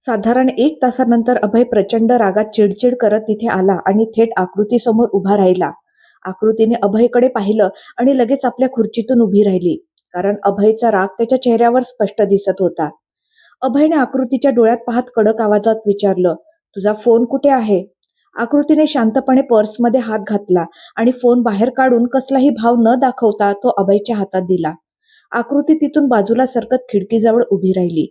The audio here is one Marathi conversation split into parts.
साधारण 1 तासानंतर अभय प्रचंड रागात चिडचिड करत तिथे आला आणि थेट आकृतीसमोर उभा राहिला. आकृतीने अभयकडे पाहिलं आणि लगेच आपल्या खुर्चीतून उभी राहिली, कारण अभयचा राग त्याच्या चेहऱ्यावर स्पष्ट दिसत होता. अभयने आकृतीच्या डोळ्यात पाहत कडक आवाजात विचारलं, "तुझा फोन कुठे आहे?" आकृतीने शांतपणे पर्समध्ये हात घातला आणि फोन बाहेर काढून कसलाही भाव न दाखवता तो अभयच्या हातात दिला. आकृती तिथून बाजूला सरकत खिडकीजवळ उभी राहिली.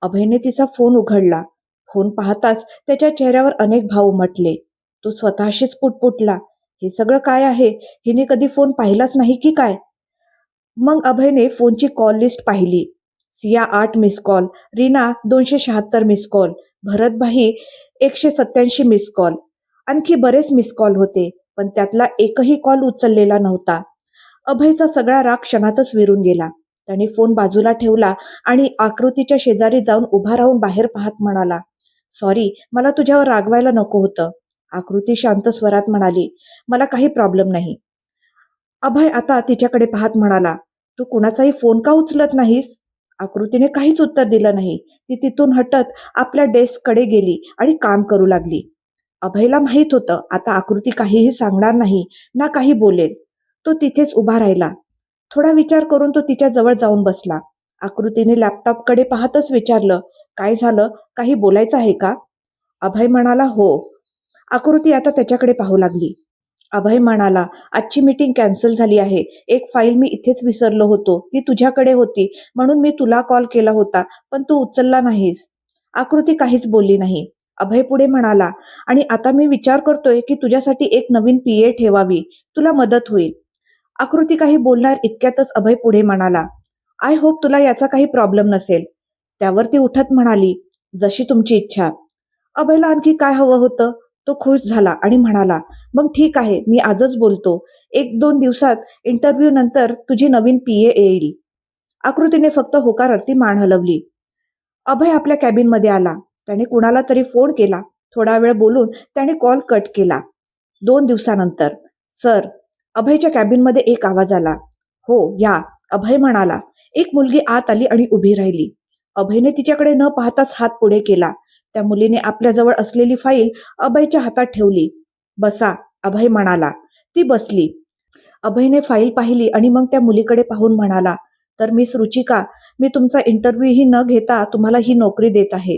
अभयने तिचा फोन उघडला. फोन पाहताच त्याच्या चेहऱ्यावर अनेक भाव उमटले. तो स्वतःशीच पुटपुटला, "हे सगळं काय आहे? हिने कधी फोन पाहिलाच नाही की काय?" मग अभयने फोनची कॉल लिस्ट पाहिली. Siya 8 miss call, Reena 276 miss call, Bharatbhai 187 miss call. आणखी बरेच मिस कॉल होते, पण त्यातला एकही कॉल उचललेला नव्हता. अभयचा सगळा राग क्षणातच विरून गेला. त्याने फोन बाजूला ठेवला आणि आकृतीच्या शेजारी जाऊन उभा राहून बाहेर पाहत म्हणाला, "सॉरी, मला तुझ्यावर रागवायला नको होतं." आकृती शांत स्वरात म्हणाली, "मला काही प्रॉब्लेम नाही." अभय आता तिच्याकडे पाहत म्हणाला, "तू कुणाचाही फोन का उचलत नाहीस?" आकृतीने काहीच उत्तर दिलं नाही. ती तिथून हटत आपल्या डेस्ककडे गेली आणि काम करू लागली. अभयला माहित होतं आता आकृती काहीही सांगणार नाही ना काही बोलेल. तो तिथेच उभा राहिला. थोडा विचार करून तो तिच्या जवळ जाऊन बसला. आकृतीने लॅपटॉपकडे पाहतच विचारलं, "काय झालं? काही बोलायचं आहे का?" अभय म्हणाला, "हो." आकृती आता त्याच्याकडे पाहू लागली. अभय म्हणाला, "आजची मीटिंग कॅन्सल झाली आहे. एक फाईल मी इथेच विसरलो होतो. ती तुझ्याकडे होती, म्हणून मी तुला कॉल केला होता, पण तू उचलला नाहीस." आकृती काहीच बोलली नाही. अभय पुढे म्हणाला, "आणि आता मी विचार करतोय की तुझ्यासाठी एक नवीन पीए ठेवावी. तुला मदत होईल." आकृती काही बोलणार इतक्यातच अभय पुढे म्हणाला, "आय होप तुला याचा काही प्रॉब्लेम नसेल." त्यावर ती उठत म्हणाली, "जशी तुमची इच्छा." अभयला आणखी काय हवं होतं? तो खुश झाला आणि म्हणाला, "मग ठीक आहे, मी आजच बोलतो. 1-2 दिवसात इंटरव्ह्यू नंतर तुझी नवीन पीए येईल." आकृतीने फक्त होकारार्थी मान हलवली. अभय आपल्या कॅबिनमध्ये आला. त्याने कुणाला तरी फोन केला. थोडा वेळ बोलून त्याने कॉल कट केला. 2 दिवसानंतर, "सर." अभयच्या कॅबिनमध्ये एक आवाज आला. "हो, या." अभय म्हणाला. एक मुलगी आत आली आणि उभी राहिली. अभयने तिच्याकडे न पाहताच हात पुढे केला. त्या मुलीने आपल्याजवळ असलेली फाईल अभयच्या हातात ठेवली. "बसा." अभय म्हणाला. ती बसली. अभयने फाईल पाहिली आणि मग त्या मुलीकडे पाहून म्हणाला, "तर मिस रुचिका, मी तुमचा इंटरव्ह्यूही न घेता तुम्हाला ही नोकरी देत आहे."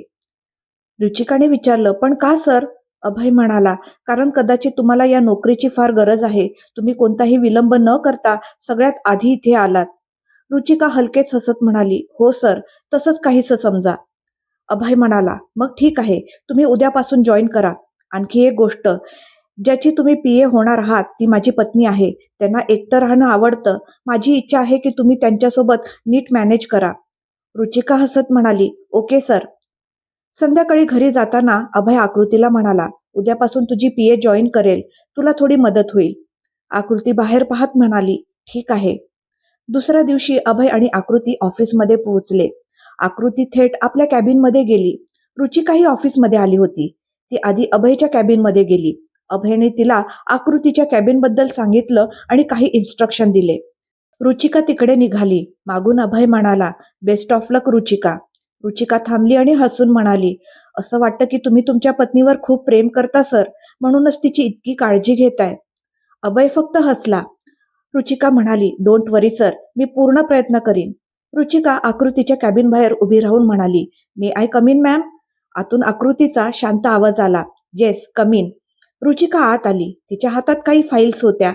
रुचिकाने विचारलं, "पण का सर?" अभय म्हणाला, "कारण कदाचित तुम्हाला या नोकरीची फार गरज आहे. तुम्ही कोणताही विलंब न करता सगळ्यात आधी इथे आलात." रुचिका हलकेच हसत म्हणाली, "हो सर, तसंच काहीसं समजा." अभय म्हणाला, "मग ठीक आहे, तुम्ही उद्यापासून जॉईन करा. आणखी एक गोष्ट, ज्याची तुम्ही पीए होणार आहात ती माझी पत्नी आहे. त्यांना एकटं राहणं आवडतं. माझी इच्छा आहे की तुम्ही त्यांच्यासोबत नीट मॅनेज करा." रुचिका हसत म्हणाली, "ओके सर." संध्याकाळी घरी जाताना अभय आकृतीला म्हणाला, "उद्यापासून तुझी पीए जॉईन करेल. तुला थोडी मदत होईल." आकृती बाहेर पाहत म्हणाली, "ठीक आहे." दुसऱ्या दिवशी अभय आणि आकृती ऑफिसमध्ये पोहोचले. आकृती थेट आपल्या कॅबिनमध्ये गेली. रुचिकाही ऑफिसमध्ये आली होती. ती आधी अभयच्या कॅबिनमध्ये गेली. अभयने तिला आकृतीच्या कॅबिनबद्दल सांगितलं आणि काही इन्स्ट्रक्शन दिले. रुचिका तिकडे निघाली. मागून अभय म्हणाला, "बेस्ट ऑफ लक रुचिका." रुचिका थांबली आणि हसून म्हणाली, "असं वाटतं की तुम्ही तुमच्या पत्नीवर खूप प्रेम करता सर, म्हणूनच तिची इतकी काळजी घेताय." अभय फक्त हसला. रुचिका म्हणाली, "डोंट वरी सर, मी पूर्ण प्रयत्न करीन." रुचिका आकृतीच्या कॅबिन बाहेर उभी राहून म्हणाली, "मे आय कम इन मॅम?" आतून आकृतीचा शांत आवाज आला, "येस, कम इन." रुचिका आत आली. तिच्या हातात काही फाईल्स होत्या.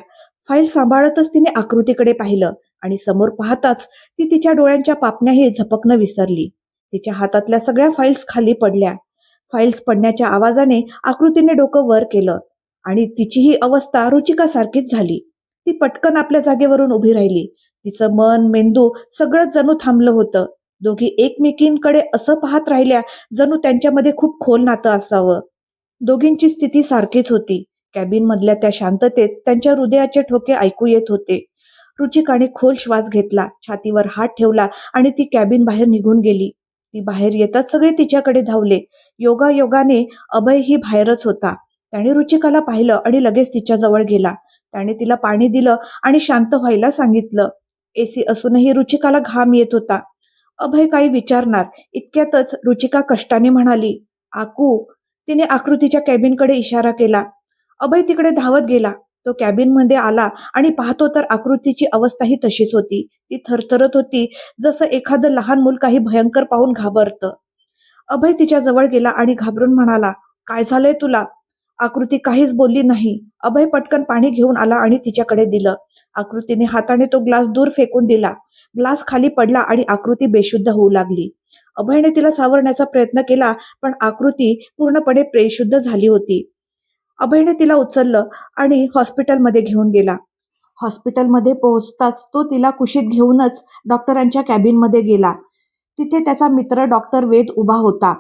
फाईल सांभाळतच तिने आकृतीकडे पाहिलं आणि समोर पाहताच ती तिच्या डोळ्यांच्या पापण्याही झपकणं विसरली. तिच्या हातातल्या सगळ्या फाईल्स खाली पडल्या. फाईल्स पडण्याच्या आवाजाने आकृतीने डोकं वर केलं आणि तिचीही अवस्था रुचिकासारखीच झाली. ती पटकन आपल्या जागेवरून उभी राहिली. तिचं मन, मेंदू सगळं जणू थांबलं होतं. दोघी एकमेकींकडे असं पाहत राहिल्या जणू त्यांच्यामध्ये खूप खोल नातं असावं. दोघींची स्थिती सारखीच होती. कॅबिनमधल्या त्या शांततेत त्यांच्या हृदयाचे ठोके ऐकू येत होते. रुचिकाने खोल श्वास घेतला, छातीवर हात ठेवला आणि ती कॅबिन बाहेर निघून गेली. ती बाहेर येताच सगळे तिच्याकडे धावले. योगायोगाने अभयही बाहेरच होता. त्याने रुचिकाला पाहिलं आणि लगेच तिच्याजवळ गेला. त्याने तिला पाणी दिलं आणि शांत व्हायला सांगितलं. एसी असूनही रुचिकाला घाम येत होता. अभय काही विचारणार इतक्यातच रुचिका कष्टाने म्हणाली, आकू. तिने आकृतीच्या कॅबिनकडे इशारा केला. अभय तिकडे धावत गेला. तो कॅबिनमध्ये आला आणि पाहतो तर आकृतीची अवस्थाही तशीच होती. ती थरथरत होती, जसं एखादं लहान मूल काही भयंकर पाहून घाबरतं. अभय तिच्या जवळ गेला आणि घाबरून म्हणाला, काय झालंय तुला? आकृती काहीच बोलली नाही. अभय पटकन पाणी घेऊन आला आणि तिच्याकडे दिलं. आकृतीने हाताने तो ग्लास दूर फेकून दिला. ग्लास खाली पडला आणि आकृती बेशुद्ध होऊ लागली. अभयने तिला सावरण्याचा प्रयत्न केला, पण आकृती पूर्णपणे बेशुद्ध झाली होती. अभयने तिला उचललं आणि हॉस्पिटलमध्ये घेऊन गेला. हॉस्पिटलमध्ये पोहोचताच तो तिला कुशीत घेऊनच डॉक्टरांच्या कॅबिनमध्ये गेला. तिथे त्याचा मित्र डॉक्टर वेद उभा होता.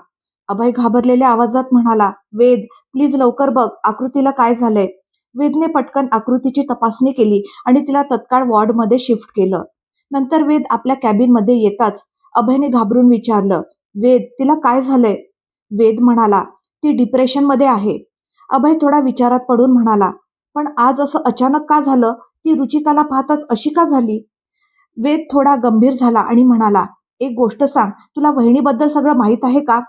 अभय घाबरलेल्या आवाजात म्हणाला, वेद, प्लीज लवकर बघ, आकृतीला काय झालंय? वेदने पटकन आकृतीची तपासणी केली आणि तिला तत्काळ वॉर्डमध्ये शिफ्ट केलं. नंतर वेद आपल्या कॅबिनमध्ये येताच अभयने घाबरून विचारलं, वेद, तिला काय झालंय? वेद म्हणाला, ती डिप्रेशनमध्ये आहे. अभय थोडा विचारात पडून म्हणाला, पण आज असं अचानक का झालं? ती रुचिकाला पाहताच अशी का झाली? वेद थोडा गंभीर झाला आणि म्हणाला, एक गोष्ट सांग, तुला वहिनीबद्दल सगळं माहीत आहे का?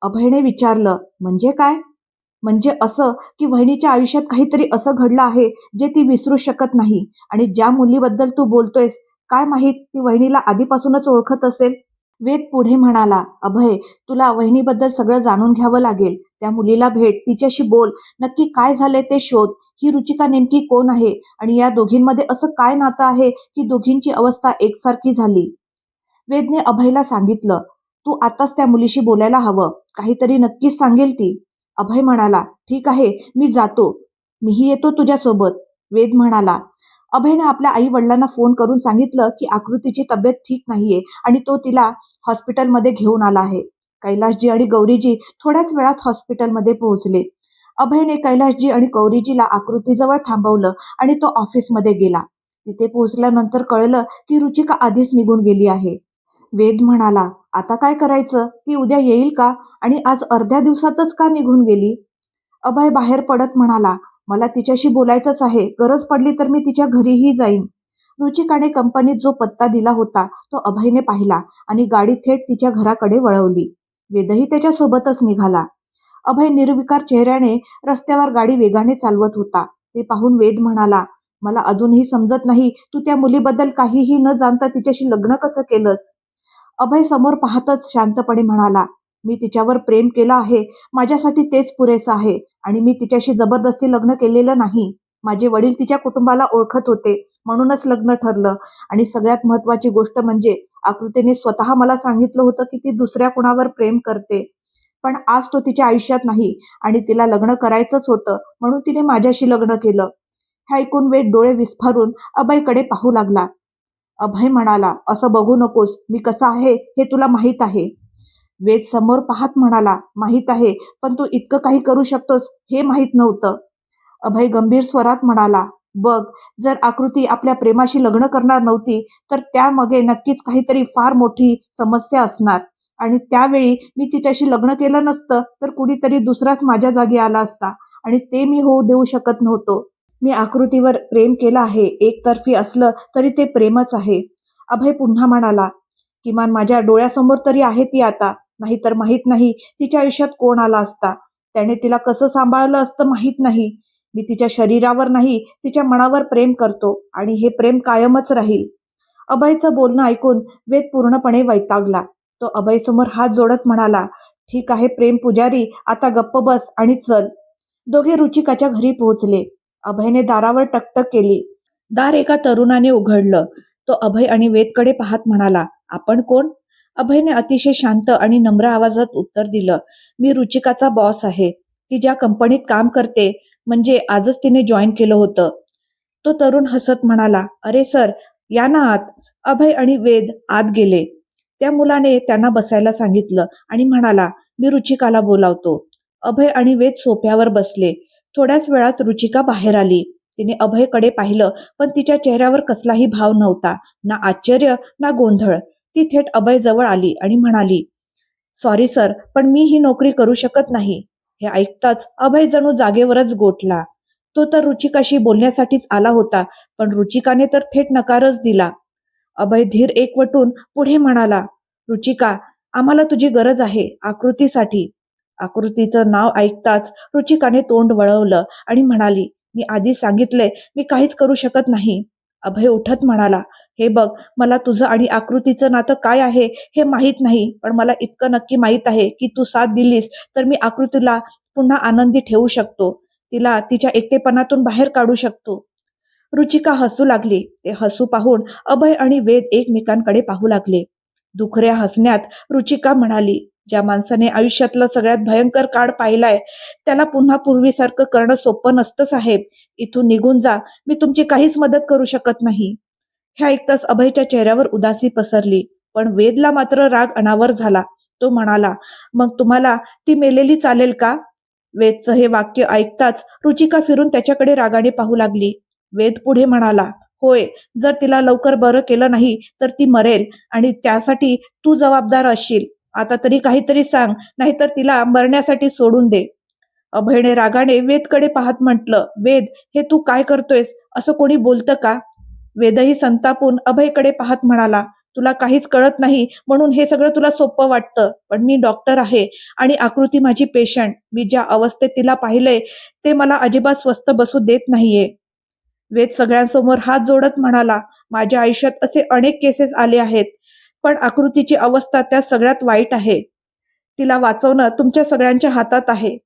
अभयने विचारलं, म्हणजे काय? म्हणजे असं की वहिनीच्या आयुष्यात काहीतरी असं घडलं आहे जे ती विसरू शकत नाही, आणि ज्या मुलीबद्दल तू बोलतोयस, काय माहीत ती वहिनीला आधीपासूनच ओळखत असेल. वेद पुढे म्हणाला, अभय, तुला वहिनीबद्दल सगळं जाणून घ्यावं लागेल. त्या मुलीला भेट, तिच्याशी बोल, नक्की काय झालंय ते शोध. ही रुचिका नेमकी कोण आहे आणि या दोघींमध्ये असं काय नातं आहे की दोघींची अवस्था एकसारखी झाली? वेदने अभयला सांगितलं, तू आताच त्या मुलीशी बोलायला हवं, काहीतरी नक्कीच सांगेल ती. अभय म्हणाला, ठीक आहे, मी जातो. मीही येतो तुझ्यासोबत. वेद म्हणाला. अभयने आपल्या आई वडिलांना फोन करून सांगितलं की आकृतीची तब्येत ठीक नाहीये आणि तो तिला हॉस्पिटलमध्ये घेऊन आला आहे. कैलासजी आणि गौरीजी थोड्याच वेळात हॉस्पिटलमध्ये पोहोचले. अभयने कैलासजी आणि गौरीजीला आकृतीजवळ थांबवलं आणि तो ऑफिसमध्ये गेला. तिथे पोहोचल्यानंतर कळलं की रुचिका आधीच निघून गेली आहे. वेद म्हणाला, आता काय करायचं? ती उद्या येईल का? आणि आज अर्ध्या दिवसातच का निघून गेली? अभय बाहेर पडत म्हणाला, मला तिच्याशी बोलायचंच आहे. गरज पडली तर मी तिच्या घरीही जाईन. रुचिकाने कंपनीत जो पत्ता दिला होता तो अभयने पाहिला आणि गाडी थेट तिच्या घराकडे वळवली. वेदही त्याच्यासोबतच निघाला. अभय निर्विकार चेहऱ्याने रस्त्यावर गाडी वेगाने चालवत होता. ते पाहून वेद म्हणाला, मला अजूनही समजत नाही, तू त्या मुलीबद्दल काहीही न जाणता तिच्याशी लग्न कसं केलंस? अभय समोर पाहतच शांतपणे म्हणाला, मी तिच्यावर प्रेम केलं आहे. माझ्यासाठी तेच पुरेसं आहे आणि मी तिच्याशी जबरदस्ती लग्न केलेलं नाही. माझे वडील तिच्या कुटुंबाला ओळखत होते, म्हणूनच लग्न ठरलं. आणि सगळ्यात महत्त्वाची गोष्ट म्हणजे आकृतीने स्वतः मला सांगितलं होतं की ती दुसऱ्या कुणावर प्रेम करते. पण आज तो तिच्या आयुष्यात नाही आणि तिला लग्न करायचंच होतं, म्हणून तिने माझ्याशी लग्न केलं. हे ऐकून वेद डोळे विस्फारून अभयकडे पाहू लागला. अभय म्हणाला, असं बघू नकोस, मी कसा आहे हे तुला माहीत आहे. वेद समोर पाहत म्हणाला, माहीत आहे, पण तू इतकं काही करू शकतोस हे माहीत नव्हतं. अभय गंभीर स्वरात म्हणाला, बघ, जर आकृती आपल्या प्रेमाशी लग्न करणार नव्हती तर त्यामागे नक्कीच काहीतरी फार मोठी समस्या असणार. आणि त्यावेळी मी तिच्याशी लग्न केलं नसतं तर कुणीतरी दुसराच माझ्या जागी आला असता आणि ते मी होऊ देऊ शकत नव्हतो. मी आकृतीवर प्रेम केलं आहे. एकतर्फी असलं तरी ते प्रेमच आहे. अभय पुन्हा म्हणाला, किमान माझ्या डोळ्यासमोर तरी आहे ती आता. नाहीतर माहीत नाही तिच्या आयुष्यात कोण आला असता. त्याने तिला कसं सांभाळलं असतं माहीत नाही. मी तिच्या शरीरावर नाही, तिच्या मनावर प्रेम करतो आणि हे प्रेम कायमच राहील. अभयचं बोलणं ऐकून वेद पूर्णपणे वैतागला. तो अभयसमोर हात जोडत म्हणाला, ठीक आहे प्रेम पुजारी, आता गप्प बस आणि चल. दोघे रुचिकाच्या घरी पोहोचले. अभयने दारावर टकटक केली. दार एका तरुणाने उघडलं. तो अभय आणि वेदकडे पाहत म्हणाला, आपण कोण? अभयने अतिशय शांत आणि नम्र आवाजात उत्तर दिलं, मी रुचिकाचा बॉस आहे. ती ज्या कंपनीत काम करते, म्हणजे आजच तिने जॉईन केलं होतं. तो तरुण हसत म्हणाला, अरे सर, या ना आत. अभय आणि वेद आत गेले. त्या मुलाने त्यांना बसायला सांगितलं आणि म्हणाला, मी रुचिकाला बोलावतो. अभय आणि वेद सोफ्यावर बसले. थोड्याच वेळात रुचिका बाहेर आली. तिने अभयकडे पाहिलं, पण तिच्या चेहऱ्यावर कसलाही भाव नव्हता, ना आश्चर्य ना गोंधळ. ती थेट अभय जवळ आली आणि म्हणाली, सॉरी सर, पण मी ही नोकरी करू शकत नाही. हे ऐकताच अभय जणू जागेवरच गोठला. तो तर रुचिकाशी बोलण्यासाठीच आला होता, पण रुचिकाने तर थेट नकारच दिला. अभय धीर एकवटून पुढे म्हणाला, रुचिका, आम्हाला तुझी गरज आहे आकृतीसाठी. आकृतीचं नाव ऐकताच रुचिकाने तोंड वळवलं आणि म्हणाली, मी आधीच सांगितलंय, मी काहीच करू शकत नाही. अभय उठत म्हणाला, हे बघ, मला तुझं आणि आकृतीचं नातं काय आहे हे माहीत नाही, पण मला इतकं नक्की माहीत आहे की तू साथ दिलीस तर मी आकृतीला पुन्हा आनंदी ठेवू शकतो. तिला तिच्या एकटेपणातून बाहेर काढू शकतो. रुचिका हसू लागली. ते हसू पाहून अभय आणि वेद एकमेकांकडे पाहू लागले. दुखऱ्या हसण्यात रुचिका म्हणाली, ज्या माणसाने आयुष्यातला सगळ्यात भयंकर काळ पाहिलाय त्याला पुन्हा पूर्वीसारखं करणं सोपं नसतं साहेब. इथून निघून जा, मी तुमची काहीच मदत करू शकत नाही. हे ऐकताच अभयच्या चेहऱ्यावर उदासी पसरली, पण वेदला मात्र राग अनावर झाला. तो म्हणाला, मग तुम्हाला ती मेलेली चालेल का? वेदचं हे वाक्य ऐकताच रुचिका फिरून त्याच्याकडे रागाने पाहू लागली. वेद पुढे म्हणाला, होय, जर तिला लवकर बरं केलं नाही तर ती मरेल आणि त्यासाठी तू जबाबदार असशील. आता तरी काहीतरी सांग, नाहीतर तिला मरण्यासाठी सोडून दे. अभयने रागाने वेदकडे पाहत म्हटलं, वेद, हे तू काय करतोयस? असं कोणी बोलतं का? वेदही संतापून अभयकडे पाहत म्हणाला, तुला काहीच कळत नाही म्हणून हे सगळं तुला सोपं वाटतं, पण मी डॉक्टर आहे आणि आकृती माझी पेशंट. मी ज्या अवस्थेत तिला पाहिलंय ते मला अजिबात स्वस्थ बसू देत नाहीये. वेद सगळ्यांसमोर हात जोडत म्हणाला, माझ्या आयुष्यात असे अनेक केसेस आले आहेत, पण आकृतीची अवस्था त्या सगळ्यात वाईट आहे. तिला वाचवणं तुमच्या सगळ्यांच्या हातात आहे.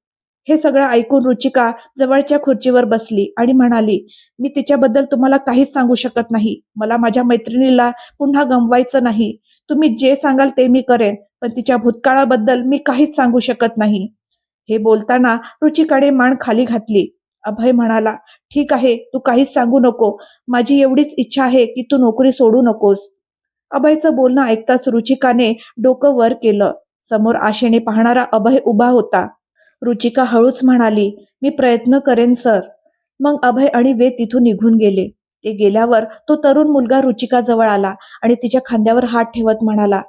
हे सगळं ऐकून रुचिका जवळच्या खुर्चीवर बसली आणि म्हणाली, मी तिच्याबद्दल तुम्हाला काहीच सांगू शकत नाही. मला माझ्या मैत्रिणीला पुन्हा गमवायचं नाही. तुम्ही जे सांगाल ते मी करेन, पण तिच्या भूतकाळाबद्दल मी काहीच सांगू शकत नाही. हे बोलताना रुचिकाने मान खाली घातली. अभय म्हणाला, ठीक आहे, तू काहीच सांगू नको. माझी एवढीच इच्छा आहे की तू नोकरी सोडू नकोस. अभयचं बोलणं ऐकताच रुचिकाने डोकं वर केलं. समोर आशेने पाहणारा अभय उभा होता. रुचिका हळूच म्हणाली, मी प्रयत्न करेन सर. मग अभय आणि वेद तिथून निघून गेले. ते गेल्यावर तो तरुण मुलगा रुचिका जवळ आला आणि तिच्या खांद्यावर हात ठेवत म्हणाला,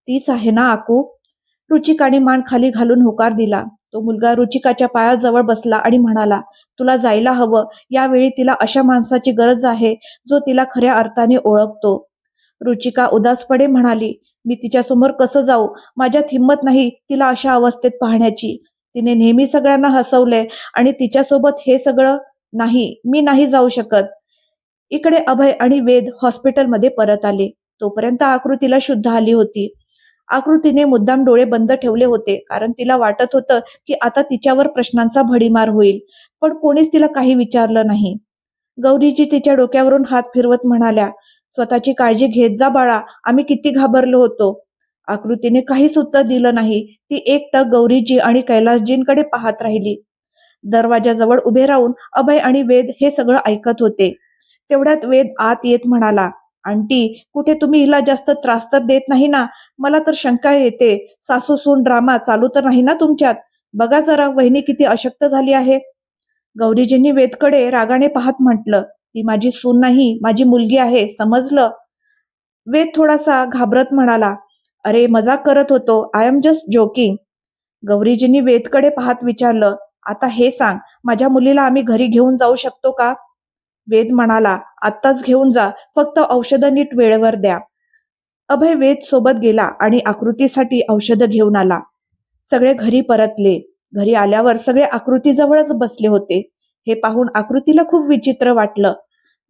तीच आहे ना आकू? रुचिकाने मान खाली घालून होकार दिला. तो मुलगा रुचिकाच्या पायाजवळ बसला आणि म्हणाला, तुला जायला हवं. यावेळी तिला अशा माणसाची गरज आहे जो तिला खऱ्या अर्थाने ओळखतो. रुचिका उदासपणे म्हणाली, मी तिच्यासमोर कसं जाऊ? माझ्यात हिंमत नाही तिला अशा अवस्थेत पाहण्याची. तिने नेहमी सगळ्यांना हसवलंय आणि तिच्यासोबत हे सगळं नाही, मी नाही जाऊ शकत. इकडे अभय आणि वेद हॉस्पिटलमध्ये परत आले. तोपर्यंत आकृतीला शुद्ध आली होती. आकृतीने मुद्दाम डोळे बंद ठेवले होते, कारण तिला वाटत होतं की आता तिच्यावर प्रश्नांचा भडीमार होईल, पण कोणीच तिला काही विचारलं नाही. गौरीजी तिच्या डोक्यावरून हात फिरवत म्हणाल्या, स्वतःची काळजी घेत जा बाळा, आम्ही किती घाबरलो होतो. आकृतीने काहीच उत्तर दिलं नाही. ती एकटक गौरीजी आणि कैलासजींकडे पाहत राहिली. दरवाजाजवळ उभे राहून अभय आणि वेद हे सगळं ऐकत होते. तेवढ्यात वेद आत येत म्हणाला, आंटी, कुठे तुम्ही हिला जास्त त्रास तर देत नाही ना? मला तर शंका येते. सासू सून ड्रामा चालू तर नाही ना तुमच्यात? बघा जरा, वहिनी किती अशक्त झाली आहे. गौरीजींनी वेदकडे रागाने पाहत म्हटलं, ती माझी सून नाही, माझी मुलगी आहे, समजलं? वेद थोडासा घाबरत म्हणाला, अरे मजाक करत होतो, आय एम जस्ट जोकिंग. गौरीजींनी वेदकडे पाहत विचारलं, आता हे सांग, माझ्या मुलीला आम्ही घरी घेऊन जाऊ शकतो का? वेद म्हणाला, आत्ताच घेऊन जा, फक्त औषधं नीट वेळेवर द्या. अभय वेद सोबत गेला आणि आकृतीसाठी औषधं घेऊन आला. सगळे घरी परतले. घरी आल्यावर सगळे आकृतीजवळच बसले होते. हे पाहून आकृतीला खूप विचित्र वाटलं.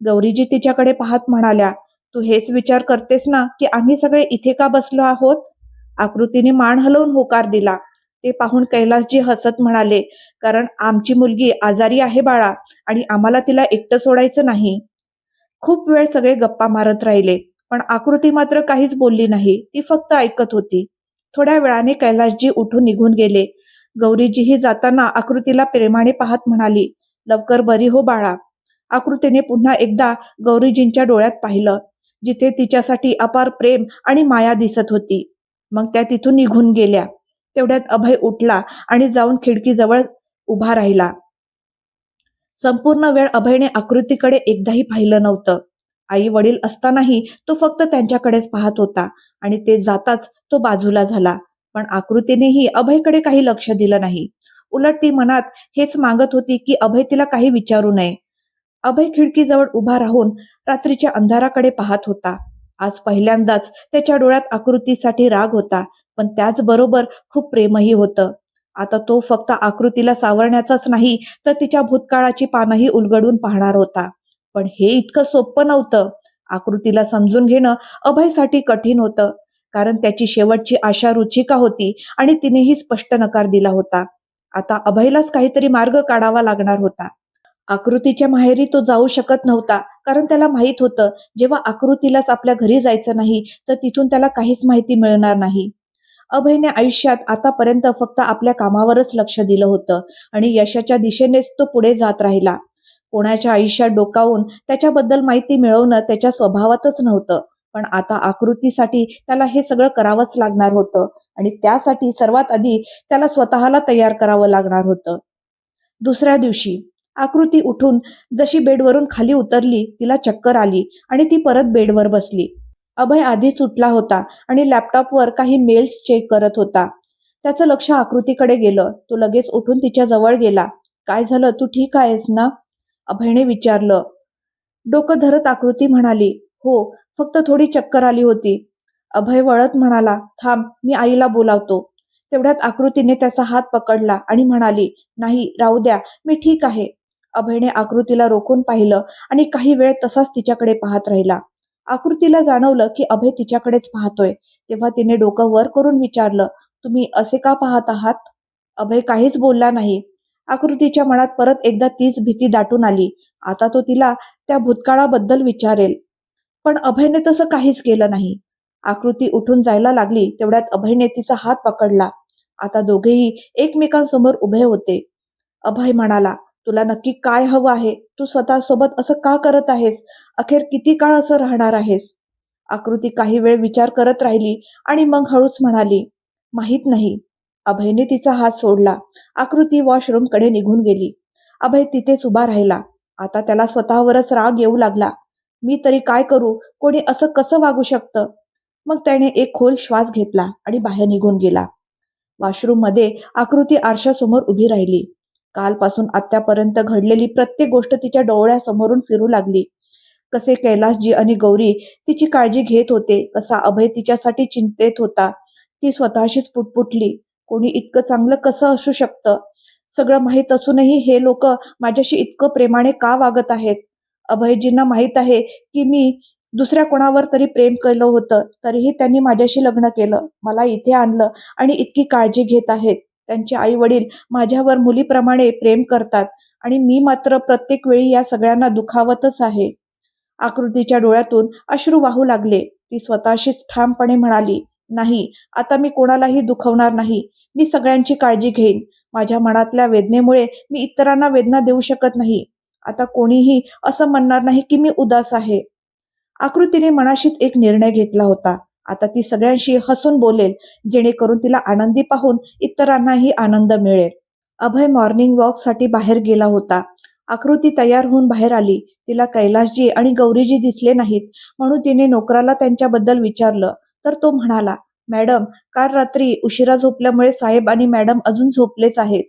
गौरीजी तिच्याकडे पाहत म्हणाल्या, तू हेच विचार करतेस ना की आम्ही सगळे इथे का बसलो आहोत? आकृतीने मान हलवून होकार दिला. ते पाहून कैलासजी हसत म्हणाले, कारण आमची मुलगी आजारी आहे बाळा, आणि आम्हाला तिला एकटं सोडायचं नाही. खूप वेळ सगळे गप्पा मारत राहिले, पण आकृती मात्र काहीच बोलली नाही. ती फक्त ऐकत होती. थोड्या वेळाने कैलासजी उठून निघून गेले. गौरीजीही जाताना आकृतीला प्रेमाने पाहत म्हणाली, लवकर बरी हो बाळा. आकृतीने पुन्हा एकदा गौरीजींच्या डोळ्यात पाहिलं, जिथे तिच्यासाठी अपार प्रेम आणि माया दिसत होती. मग त्या तिथून निघून गेल्या. तेवढ्यात अभय उठला आणि जाऊन खिडकीजवळ उभा राहिला. संपूर्ण वेळ अभयने आकृतीकडे एकदाही पाहिलं नव्हतं. आई वडील असतानाही तो फक्त त्यांच्याकडेच पाहत होता आणि ते जाताच तो बाजूला झाला. पण आकृतीनेही अभयकडे काही लक्ष दिलं नाही. उलट ती मनात हेच मागत होती की अभय तिला काही विचारू नये. अभय खिडकीजवळ उभा राहून रात्रीच्या अंधाराकडे पाहत होता. आज पहिल्यांदाच त्याच्या डोळ्यात आकृतीसाठी राग होता, पण त्याचबरोबर खूप प्रेमही होतं. आता तो फक्त आकृतीला सावरण्याचाच नाही, तर तिच्या भूतकाळाची पानंही उलगडून पाहणार होता. पण हे इतकं सोपं नव्हतं. आकृतीला समजून घेणं अभयसाठी कठीण होतं, कारण त्याची शेवटची आशा रुचिका होती आणि तिनेही स्पष्ट नकार दिला होता. आता अभयलाच काहीतरी मार्ग काढावा लागणार होता. आकृतीच्या माहेरी तो जाऊ शकत नव्हता, कारण त्याला माहित होतं, जेव्हा आकृतीलाच आपल्या घरी जायचं नाही, तर तिथून त्याला काहीच माहिती मिळणार नाही. अभयने आयुष्यात आतापर्यंत फक्त आपल्या कामावरच लक्ष दिलं होतं आणि यशाच्या दिशेनेच तो पुढे जात राहिला. कोणाच्या आयुष्यात डोकावून त्याच्याबद्दल माहिती मिळवणं त्याच्या स्वभावातच नव्हतं. पण आता आकृतीसाठी त्याला हे सगळं करावंच लागणार होतं आणि त्यासाठी सर्वात आधी त्याला स्वतःला तयार करावं लागणार होतं. दुसऱ्या दिवशी आकृती उठून जशी बेडवरून खाली उतरली, तिला चक्कर आली आणि ती परत बेडवर बसली. अभय आधीच उठला होता आणि लॅपटॉपवर काही मेल्स चेक करत होता. त्याचं लक्ष आकृतीकडे गेलं. तो लगेच उठून तिच्या जवळ गेला. "काय झालं? तू ठीक आहेस ना?" अभयने विचारलं. डोकं धरत आकृती म्हणाली, "हो, फक्त थोडी चक्कर आली होती." अभय वळत म्हणाला, "थांब, मी आईला बोलावतो." तेवढ्यात आकृतीने त्याचा हात पकडला आणि म्हणाली, "नाही, राहू द्या, मी ठीक आहे." अभयने आकृतीला रोखून पाहिलं आणि काही वेळ तसाच तिच्याकडे पाहत राहिला. आकृतीला जाणवलं की अभय तिच्याकडेच पाहतोय. तेव्हा तिने डोकं वर करून विचारलं, "तुम्ही असे का पाहत आहात?" अभय काहीच बोलला नाही. आकृतीच्या मनात परत एकदा तीच भीती दाटून आली. आता तो तिला त्या भूतकाळाबद्दल विचारेल. पण अभयने तसं काहीच केलं नाही. आकृती उठून जायला लागली तेवढ्यात अभयने तिचा हात पकडला. आता दोघेही एकमेकांसमोर उभे होते. अभय म्हणाला, "तुला नक्की काय हवं आहे? तू स्वतःसोबत असं का करत आहेस? अखेर किती काळ असं राहणार आहेस?" आकृती काही वेळ विचार करत राहिली आणि मग हळूच म्हणाली, "माहित नाही." अभयने तिचा हात सोडला. आकृती वॉशरूमकडे निघून गेली. अभय तिथेच उभा राहिला. आता त्याला स्वतःवरच राग येऊ लागला. "मी तरी काय करू? कोणी असं कसं वागू शकतं?" मग त्याने एक खोल श्वास घेतला आणि बाहेर निघून गेला. वॉशरूममध्ये आकृती आरशासमोर उभी राहिली. कालपासून आत्तापर्यंत घडलेली प्रत्येक गोष्ट तिच्या डोळ्यासमोरून फिरू लागली. कसे कैलासजी आणि गौरी तिची काळजी घेत होते, कसा अभय तिच्यासाठी चिंतेत होता. ती स्वतःशीच पुटपुटली, "कोणी इतकं चांगलं कसं असू शकतं? सगळं माहीत असूनही हे लोक माझ्याशी इतकं प्रेमाने का वागत आहेत? अभयजींना माहीत आहे की मी दुसऱ्या कोणावर तरी प्रेम केलं होतं, तरीही त्यांनी माझ्याशी लग्न केलं, मला इथे आणलं आणि इतकी काळजी घेत आहेत. त्यांचे आई वडील माझ्यावर मुलीप्रमाणे प्रेम करतात आणि मी मात्र प्रत्येक वेळी या सगळ्यांना दुखावतच आहे." आकृतीच्या डोळ्यातून अश्रू वाहू लागले. ती स्वतःशीच ठामपणे म्हणाली, "नाही, आता मी कोणालाही दुखवणार नाही. मी सगळ्यांची काळजी घेईन. माझ्या मनातल्या वेदनेमुळे मी इतरांना वेदना देऊ शकत नाही. आता कोणीही असं म्हणणार नाही की मी उदास आहे." आकृतीने मनाशीच एक निर्णय घेतला होता. आता ती सगळ्यांशी हसून बोलेल, जेणेकरून तिला आनंदी पाहून इतरांनाही आनंद मिळेल. अभय मॉर्निंग वॉकसाठी बाहेर गेला होता. आकृती तयार होऊन बाहेर आली. तिला कैलासजी आणि गौरीजी दिसले नाहीत, म्हणून तिने नोकराला त्यांच्याबद्दल विचारलं. तर तो म्हणाला, "मॅडम, काल रात्री उशिरा झोपल्यामुळे साहेब आणि मॅडम अजून झोपलेच आहेत."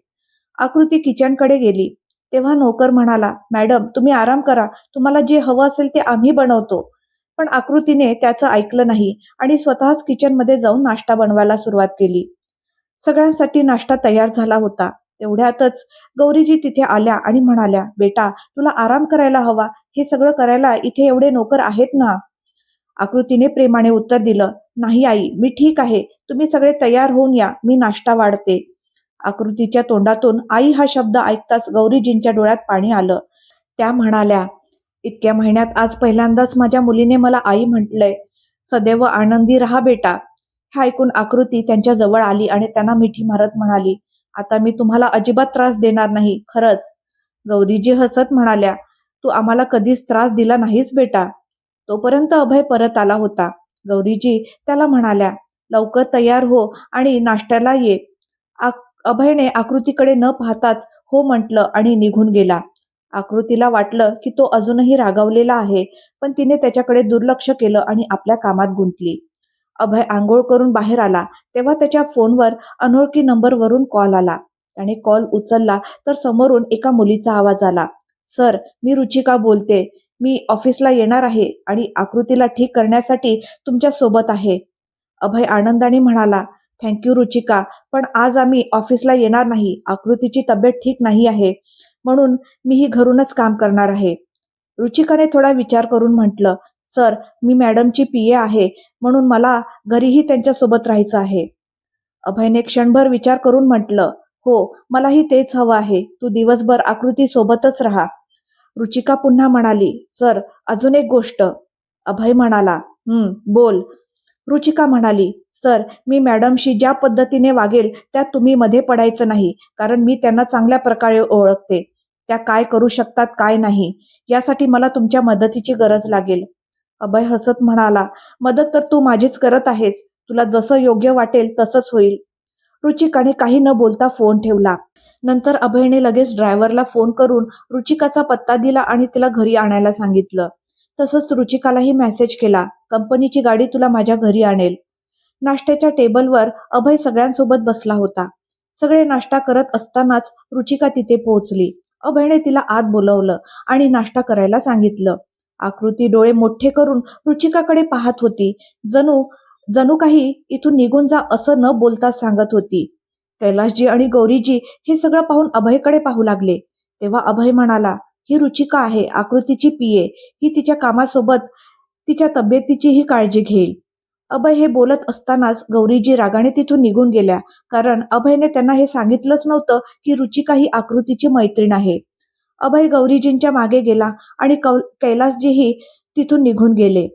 आकृती किचनकडे गेली. तेव्हा नोकर म्हणाला, "मॅडम, तुम्ही आराम करा. तुम्हाला जे हवं असेल ते आम्ही बनवतो." पण आकृतीने त्याचं ऐकलं नाही आणि स्वतःच किचनमध्ये जाऊन नाश्ता बनवायला सुरुवात केली. सगळ्यांसाठी नाश्ता तयार झाला होता. तेवढ्यातच गौरीजी तिथे आल्या आणि म्हणाल्या, "बेटा, तुला आराम करायला हवा. हे सगळं करायला इथे एवढे नोकर आहेत ना." आकृतीने प्रेमाने उत्तर दिलं, "नाही आई, मी ठीक आहे. तुम्ही सगळे तयार होऊन या. मी नाश्ता वाढते." आकृतीच्या तोंडातून आई हा शब्द ऐकताच गौरीजींच्या डोळ्यात पाणी आलं. त्या म्हणाल्या, "इतक्या महिन्यात आज पहिल्यांदाच माझ्या मुलीने मला आई म्हटलंय. सदैव आनंदी राहा बेटा." हे ऐकून आकृती त्यांच्या जवळ आली आणि त्यांना मिठी मारत म्हणाली, "आता मी तुम्हाला अजिबात त्रास देणार नाही, खरंच." गौरीजी हसत म्हणाल्या, "तू आम्हाला कधीच त्रास दिला नाहीस बेटा." तोपर्यंत अभय परत आला होता. गौरीजी त्याला म्हणाल्या, "लवकर तयार हो आणि नाश्त्याला ये." अभयने आकृतीकडे न पाहताच हो म्हटलं आणि निघून गेला. आकृतीला वाटलं की तो अजूनही रागावलेला आहे, पण तिने त्याच्याकडे दुर्लक्ष केलं आणि आपल्या कामात गुंतली. अभय आंघोळ करून बाहेर आला तेव्हा त्याच्या फोनवर अनोळखी नंबरवरून कॉल आला. त्याने कॉल उचलला तर समोरून एका मुलीचा आवाज आला, "सर, मी रुचिका बोलते. मी ऑफिसला येणार आहे आणि आकृतीला ठीक करण्यासाठी तुमच्या सोबत आहे. अभय आनंदाने म्हणाला, थँक्यू रुचिका, पण आज आम्ही ऑफिसला येणार नाही. आकृतीची तब्येत ठीक नाही आहे, म्हणून मीही घरूनच काम करणार आहे. रुचिकाने थोडा विचार करून म्हटलं, सर, मी मॅडमची पीए आहे, म्हणून मला घरीही त्यांच्यासोबत राहायचं आहे. अभयने क्षणभर विचार करून म्हटलं, हो, मलाही तेच हवं आहे. तू दिवसभर आकृती सोबतच राहा. रुचिका पुन्हा म्हणाली, सर, अजून एक गोष्ट. अभय म्हणाला, बोल. रुचिका म्हणाली, सर, मी मॅडमशी ज्या पद्धतीने वागेल त्यात तुम्ही मध्ये पडायचं नाही, कारण मी त्यांना चांगल्या प्रकारे ओळखते. त्या काय करू शकतात काय नाही, यासाठी मला तुमच्या मदतीची गरज लागेल. अभय हसत म्हणाला, मदत तर तू माझीच करत आहेस. तुला जसं योग्य वाटेल तसंच होईल. रुचिकाने काही न बोलता फोन ठेवला. नंतर अभयने लगेच ड्रायव्हरला फोन करून रुचिकाचा पत्ता दिला आणि तिला घरी आणायला सांगितलं. तसंच रुचिकालाही मेसेज केला, कंपनीची गाडी तुला माझ्या घरी आणेल. नाश्त्याच्या टेबलवर अभय सगळ्यांसोबत बसला होता. सगळे नाश्ता करत असतानाच रुचिका तिथे पोहोचली. अभयने तिला आत बोलवलं आणि नाश्ता करायला सांगितलं. आकृती डोळे मोठे करून रुचिकाकडे पाहत होती. जणू जणू काही इथून निघून जा असं न बोलता सांगत होती. कैलासजी आणि गौरीजी हे सगळं पाहून अभयकडे पाहू लागले. तेव्हा अभय म्हणाला, ही रुचिका आहे, आकृतीची पीए. ही तिच्या कामासोबत तिच्या तब्येतीचीही काळजी घेईल. अभय हे बोलत असतानाच गौरीजी रागाने तिथून निघून गेल्या, कारण अभयने त्यांना हे सांगितलंच नव्हतं की रुचिका ही आकृतीची मैत्रीण आहे. अभय गौरीजींच्या मागे गेला आणि कैलासजीही तिथून निघून गेले.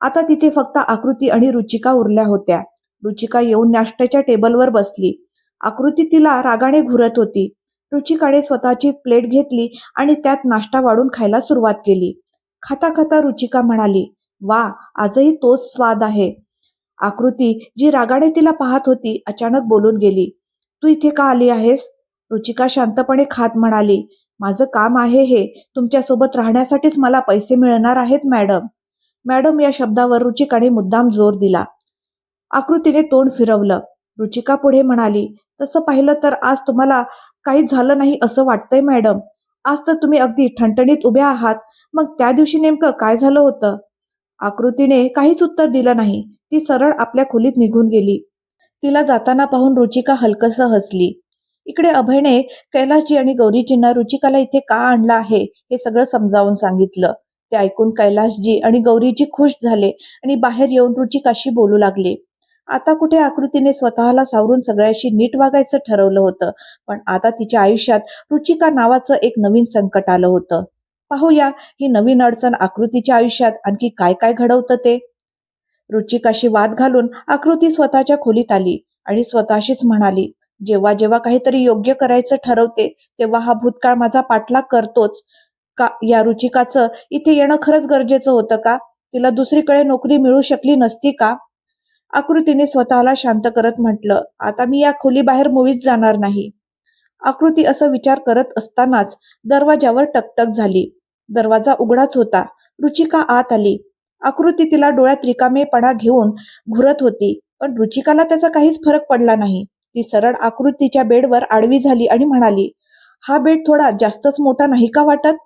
आता तिथे फक्त आकृती आणि रुचिका उरल्या होत्या. रुचिका येऊन नाश्त्याच्या टेबलवर बसली. आकृती तिला रागाने घुरत होती. रुचिकाने स्वतःची प्लेट घेतली आणि त्यात नाश्ता वाढून खायला सुरुवात केली. खाता खाता रुचिका म्हणाली, वा, आजही तोच स्वाद आहे. आकृती, जी रागाने तिला पाहत होती, अचानक बोलून गेली, तू इथे का आली आहेस? रुचिका शांतपणे खात म्हणाली, माझं काम आहे हे. तुमच्यासोबत राहण्यासाठीच मला पैसे मिळणार आहेत मॅडम. मॅडम या शब्दावर रुचिकाने मुद्दाम जोर दिला. आकृतीने तोंड फिरवलं. रुचिका पुढे म्हणाली, तसं पाहिलं तर आज तुम्हाला काहीच झालं नाही असं वाटतंय मॅडम. आज तर तुम्ही अगदी ठणठणीत उभ्या आहात. मग त्या दिवशी नेमकं काय झालं होतं? आकृतीने काहीच उत्तर दिलं नाही. ती सरळ आपल्या खोलीत निघून गेली. तिला जाताना पाहून रुचिका हलकसं हसली. इकडे अभयने कैलासजी आणि गौरीजींना रुचिकाला इथे का आणलं आहे हे सगळं समजावून सांगितलं. ते ऐकून कैलासजी आणि गौरीजी खुश झाले आणि बाहेर येऊन रुचिकाशी बोलू लागले. आता कुठे आकृतीने स्वतःला सावरून सगळ्याशी नीट वागायचं ठरवलं होतं, पण आता तिच्या आयुष्यात रुचिका नावाचं एक नवीन संकट आलं होतं. पाहूया ही नवीन अडचण आकृतीच्या आयुष्यात आणखी काय काय घडवतं ते. रुचिकाशी वाद घालून आकृती स्वतःच्या खोलीत आली आणि स्वतःशीच म्हणाली, जेव्हा जेव्हा काहीतरी योग्य करायचं ठरवते तेव्हा हा भूतकाळ माझा पाठलाग करतोच का? या रुचिकाचं इथे येणं खरंच गरजेचं होतं का? तिला दुसरीकडे नोकरी मिळू शकली नसती का? आकृतीने स्वतःला शांत करत म्हटलं, आता मी या खोलीबाहेर मुळीच जाणार नाही. आकृती असं विचार करत असतानाच दरवाजावर टकटक झाली. दरवाजा उघडाच होता. रुचिका आत आली. आकृती तिला डोळ्यात रिकामेपणा घेऊन घुरत होती, पण रुचिकाला त्याचा काहीच फरक पडला नाही. ती सरळ आकृतीच्या बेडवर आडवी झाली आणि म्हणाली, हा बेड थोडा जास्तच मोठा नाही का वाटत?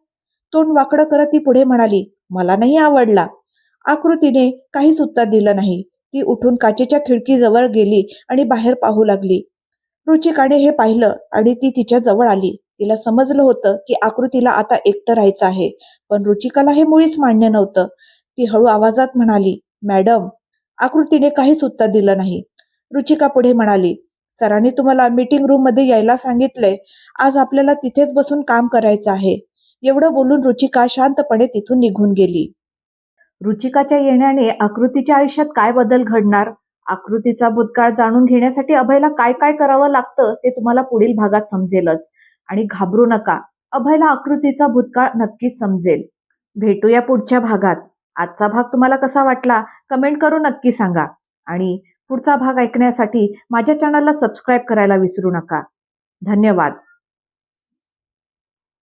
तोंड वाकडं करत ती पुढे म्हणाली, मला नाही आवडला. आकृतीने काहीच उत्तर दिलं नाही. ती उठून काचेच्या खिडकीजवळ गेली आणि बाहेर पाहू लागली. रुचिकाने हे पाहिलं आणि ती तिच्या जवळ आली. तिला समजलं होतं की आकृतीला आता एकटं राहायचं आहे, पण रुचिकाला हे मुळीच मान्य नव्हतं. ती हळू आवाजात म्हणाली, मॅडम. आकृतीने काहीच उत्तर दिलं नाही. रुचिका पुढे म्हणाली, सरांनी तुम्हाला मीटिंग रूम मध्ये यायला सांगितलंय. आज आपल्याला तिथेच बसून काम करायचं आहे. एवढं बोलून रुचिका शांतपणे तिथून निघून गेली. रुचिकाच्या येण्याने आकृतीच्या आयुष्यात काय बदल घडणार? आकृतीचा भूतकाळ जाणून घेण्यासाठी अभयला काय काय करावं लागतं ते तुम्हाला पुढील भागात समजेलच. आणि घाबरू नका, अभयला आकृतीचा भूतकाळ नक्कीच समजेल. भेटूया पुढच्या भागात. आजचा भाग तुम्हाला कसा वाटला कमेंट करून नक्की सांगा. आणि पुढचा भाग ऐकण्यासाठी माझ्या चॅनलला सबस्क्राईब करायला विसरू नका. धन्यवाद.